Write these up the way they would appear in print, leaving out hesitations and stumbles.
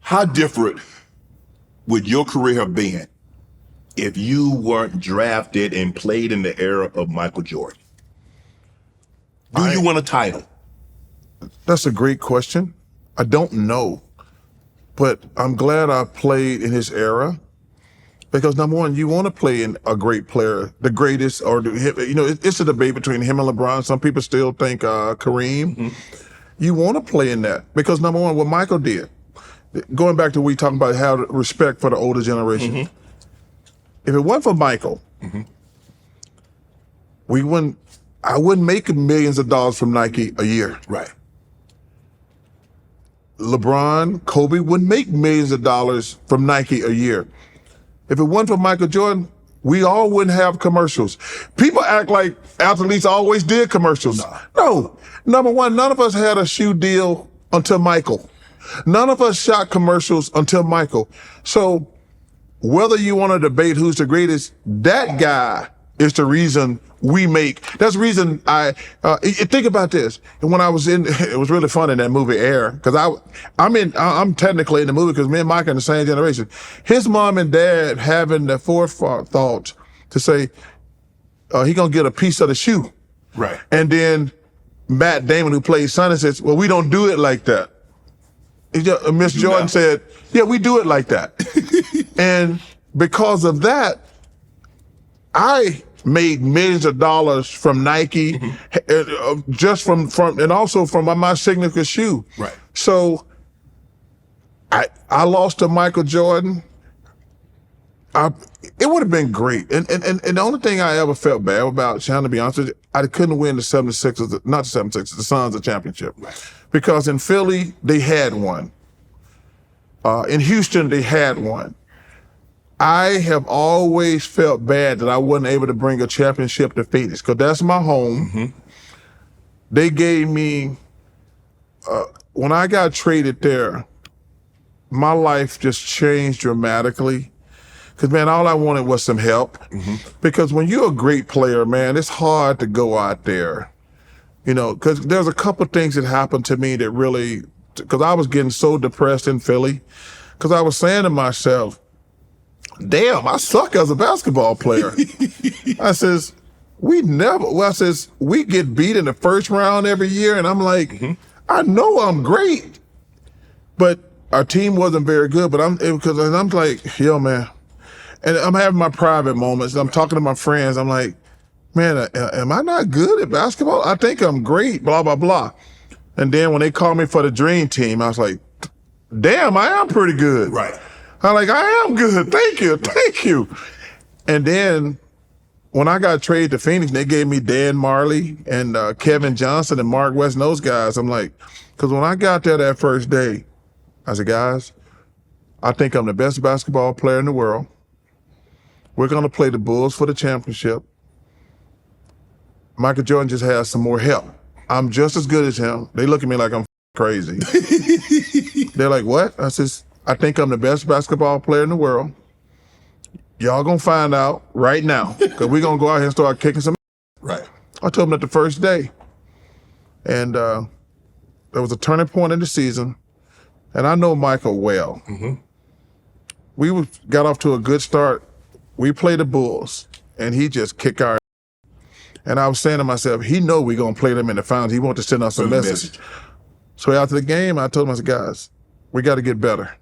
How different would your career have been if you weren't drafted and played in the era of Michael Jordan? Do you win a title? That's a great question. I don't know, but I'm glad I played in his era because number one, you want to play in a great player, the greatest, or it's a debate between him and LeBron. Some people still think Kareem. Mm-hmm. You want to play in that because number one, what Michael did, going back to what we talking about, how respect for the older generation. Mm-hmm. If it wasn't for Michael, mm-hmm. I wouldn't make millions of dollars from Nike a year. Right. LeBron, Kobe wouldn't make millions of dollars from Nike a year. If it wasn't for Michael Jordan, we all wouldn't have commercials. People act like athletes always did commercials. No. Number one, none of us had a shoe deal until Michael. None of us shot commercials until Michael. So whether you want to debate who's the greatest, that guy is the reason that's the reason think about this. And when I was it was really fun in that movie Air, because I'm technically in the movie because me and Mike are in the same generation. His mom and dad having the forethought to say, he gonna get a piece of the shoe. Right. And then Matt Damon, who plays Sonny, says, well, we don't do it like that. Miss Jordan said, yeah, we do it like that. And because of that, I made millions of dollars from Nike, mm-hmm. Just from and also from my signature shoe. Right. So I lost to Michael Jordan. It would have been great. And the only thing I ever felt bad about, Shannon, to be honest with you, I couldn't win the 76ers, not the 76ers, the Suns a championship. Right. Because in Philly, they had one. In Houston, they had one. I have always felt bad that I wasn't able to bring a championship to Phoenix because that's my home. Mm-hmm. They gave me, when I got traded there, my life just changed dramatically. Because, man, all I wanted was some help. Mm-hmm. Because when you're a great player, man, it's hard to go out there. Because there's a couple of things that happened to me that really, because I was getting so depressed in Philly, because I was saying to myself, damn, I suck as a basketball player. I says, we get beat in the first round every year. And I'm like, mm-hmm. I know I'm great, but our team wasn't very good. But I'm like, yo, man. And I'm having my private moments. I'm talking to my friends. I'm like, man, am I not good at basketball? I think I'm great, blah, blah, blah. And then when they called me for the dream team, I was like, damn, I am pretty good. Right. I'm like, I am good. Thank you. And then when I got traded to Phoenix, they gave me Dan Marley and Kevin Johnson and Mark West and those guys. I'm like, because when I got there that first day, I said, guys, I think I'm the best basketball player in the world. We're going to play the Bulls for the championship. Michael Jordan just has some more help. I'm just as good as him. They look at me like I'm crazy. They're like, what? I says, I think I'm the best basketball player in the world. Y'all gonna find out right now, because we're gonna go out here and start kicking some. Right. I told them that the first day. And there was a turning point in the season, and I know Michael well. Mm-hmm. We got off to a good start. We played the Bulls, and he just kicked our ass. And I was saying to myself, he know we're gonna play them in the finals. He wanted to send us a message. So after the game, I told him, I said, guys, we got to get better.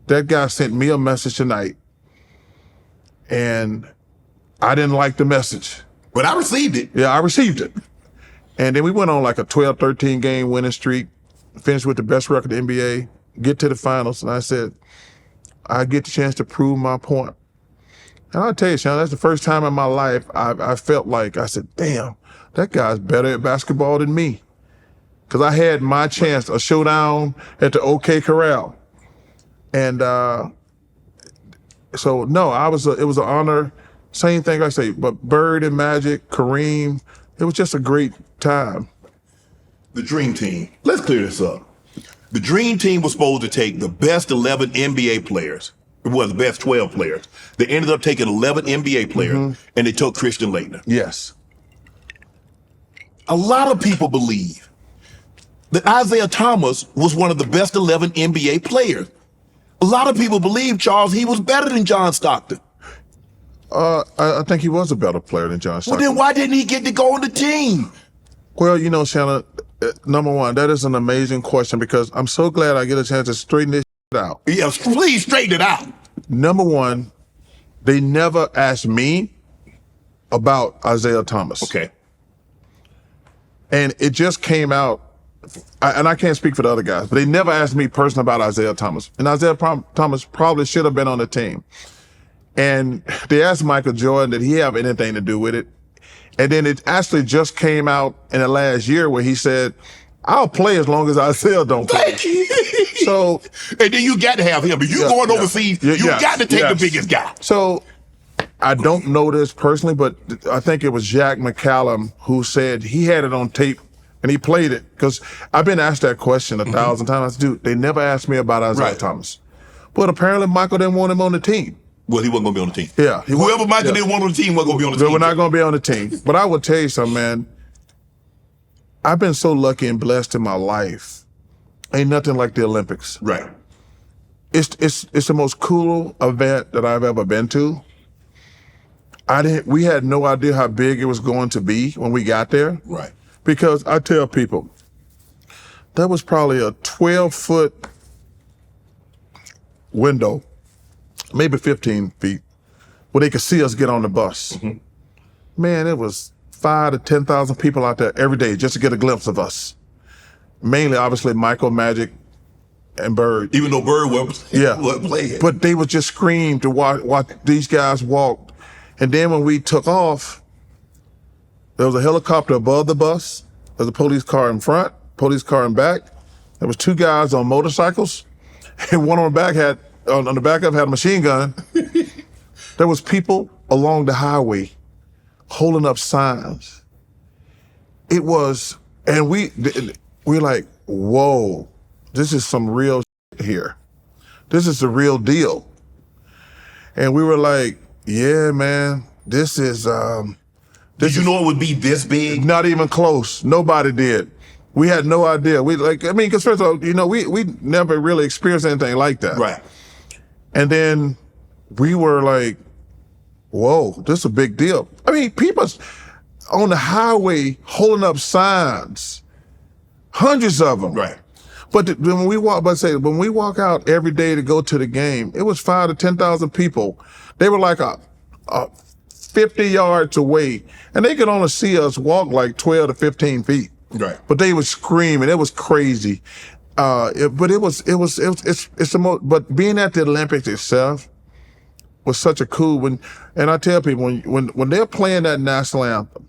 That guy sent me a message tonight, and I didn't like the message. But I received it. Yeah, I received it. And then we went on like a 12, 13 game winning streak, finished with the best record in the NBA, get to the finals. And I said, I get the chance to prove my point. And I'll tell you, Sean, that's the first time in my life I felt like, I said, damn, that guy's better at basketball than me. Because I had my chance, a showdown at the OK Corral. And so, no, it was an honor. Same thing I say, but Bird and Magic, Kareem, it was just a great time. The Dream Team. Let's clear this up. The Dream Team was supposed to take the best 11 NBA players. It was the best 12 players. They ended up taking 11 NBA players, mm-hmm. and they took Christian Laettner. Yes. A lot of people believe that Isaiah Thomas was one of the best 11 NBA players. A lot of people believe, Charles, he was better than John Stockton. I think he was a better player than John Stockton. Well, then why didn't he get to go on the team? Well, you know, Shannon, number one, that is an amazing question because I'm so glad I get a chance to straighten this out. Yeah, please straighten it out. Number one, they never asked me about Isaiah Thomas. Okay. And it just came out, and I can't speak for the other guys, but they never asked me personally about Isaiah Thomas. And Isaiah Thomas probably should have been on the team. And they asked Michael Jordan, did he have anything to do with it? And then it actually just came out in the last year where he said, I'll play as long as Isaiah don't play. Thank you. So, and then you got to have him. If you're going overseas, you got to take the biggest guy. So I don't know this personally, but I think it was Jack McCallum who said he had it on tape and he played it. Because I've been asked that question 1,000 times. I said, dude, they never asked me about Isaiah Thomas. But apparently Michael didn't want him on the team. Well, he wasn't going to be on the team. Yeah. Whoever Michael didn't want on the team wasn't going to be on the team. They were not going to be on the team. But I will tell you something, man. I've been so lucky and blessed in my life. Ain't nothing like the Olympics. Right. It's the most cool event that I've ever been to. We had no idea how big it was going to be when we got there. Right. Because I tell people, there was probably a 12-foot window, maybe 15 feet, where they could see us get on the bus. Man, it was 5,000 to 10,000 people out there every day just to get a glimpse of us. Mainly, obviously, Michael, Magic, and Bird. Even though Bird wasn't playing. But they would just scream to watch these guys walk. And then when we took off, there was a helicopter above the bus. There was a police car in front, police car in back. There was 2 guys on motorcycles. And one on the back had a machine gun. There was people along the highway holding up signs. It was, and we're like, whoa, this is some real shit here. This is the real deal. And we were like, yeah, man, this is, Did you know it would be this big? Not even close. Nobody did. We had no idea. Because first of all, you know, we never really experienced anything like that. Right. And then we were like, whoa, this is a big deal. I mean, people on the highway holding up signs, hundreds of them. Right. But when we walk out every day to go to the game, it was 5,000 to 10,000 people. They were like a 50 yards away, and they could only see us walk like 12 to 15 feet. Right. But they were screaming. It was crazy. But it's the most. But being at the Olympics itself was such a cool one. And I tell people when they're playing that national anthem,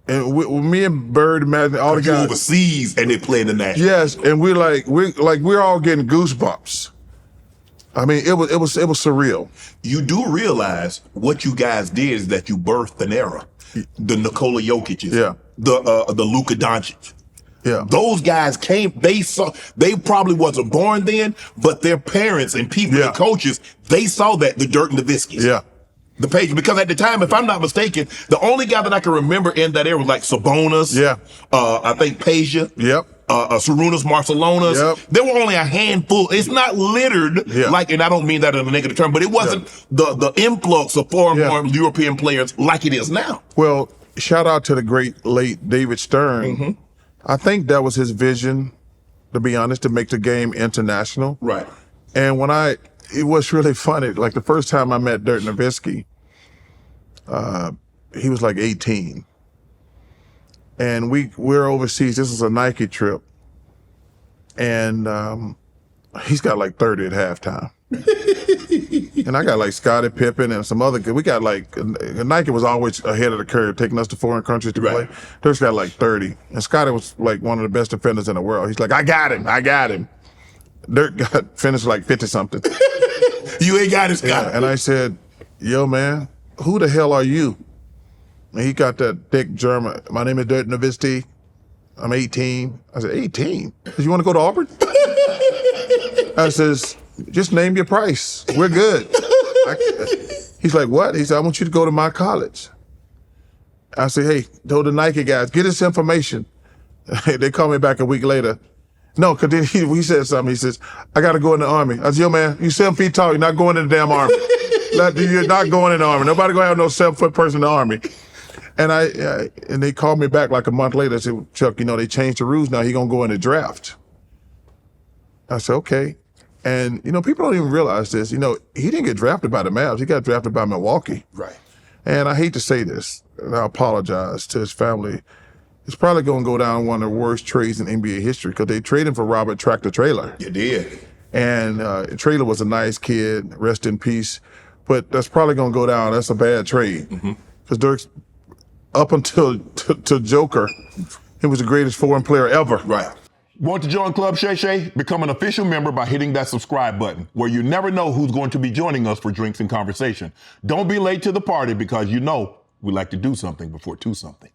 and me and Bird, imagine all the guys overseas, and they playing the national. Yes, and we're all getting goosebumps. I mean, it was surreal. You do realize what you guys did is that you birthed an era. The Nikola Jokic's, the Luka Doncic. Yeah. Those guys they probably wasn't born then, but their parents and people and coaches, they saw that, the Dirk Nowitzki's. Yeah. The Patriots, because at the time, if I'm not mistaken, the only guy that I can remember in that era was like Sabonis. Yeah. I think Peja. Yep. Sarunas, Marcelonas. Yep. There were only a handful. It's not littered, and I don't mean that in a negative term, but it wasn't the influx of foreign European players like it is now. Well, shout out to the great late David Stern. I think that was his vision, to be honest, to make the game international. Right. And it was really funny. Like the first time I met Dirk Nowitzki, he was like 18. And we're overseas. This is a Nike trip. And he's got like 30 at halftime. And I got like Scottie Pippen and some other, we got like, Nike was always ahead of the curve, taking us to foreign countries to play. Dirk's got like 30. And Scottie was like one of the best defenders in the world. He's like, I got him. Dirk got finished like 50 something. You ain't got it, Scottie. And I said, yo man, who the hell are you? And he got that thick German. My name is Dirk Nowitzki. I'm 18. I said, 18? You want to go to Auburn? I says, just name your price. We're good. He's like, what? He said, I want you to go to my college. I said, hey, told the Nike guys, get us information. They called me back a week later. No, because he said something. He says, I got to go in the Army. I said, yo, man, you 7 feet tall. You're not going in the damn Army. You're not going in the Army. Nobody going to have no 7-foot person in the Army. And and they called me back like a month later. I said, Chuck, they changed the rules now. He's going to go in the draft. I said, okay. And, people don't even realize this. He didn't get drafted by the Mavs. He got drafted by Milwaukee. Right. And I hate to say this, and I apologize to his family. It's probably going to go down one of the worst trades in NBA history because they traded him for Robert Tractor Traylor. You did. And Traylor was a nice kid, rest in peace. But that's probably going to go down. That's a bad trade. Because Dirk's, up until to Joker, he was the greatest foreign player ever. Right. Want to join Club Shay Shay? Become an official member by hitting that subscribe button, where you never know who's going to be joining us for drinks and conversation. Don't be late to the party because we like to do something before 2 something.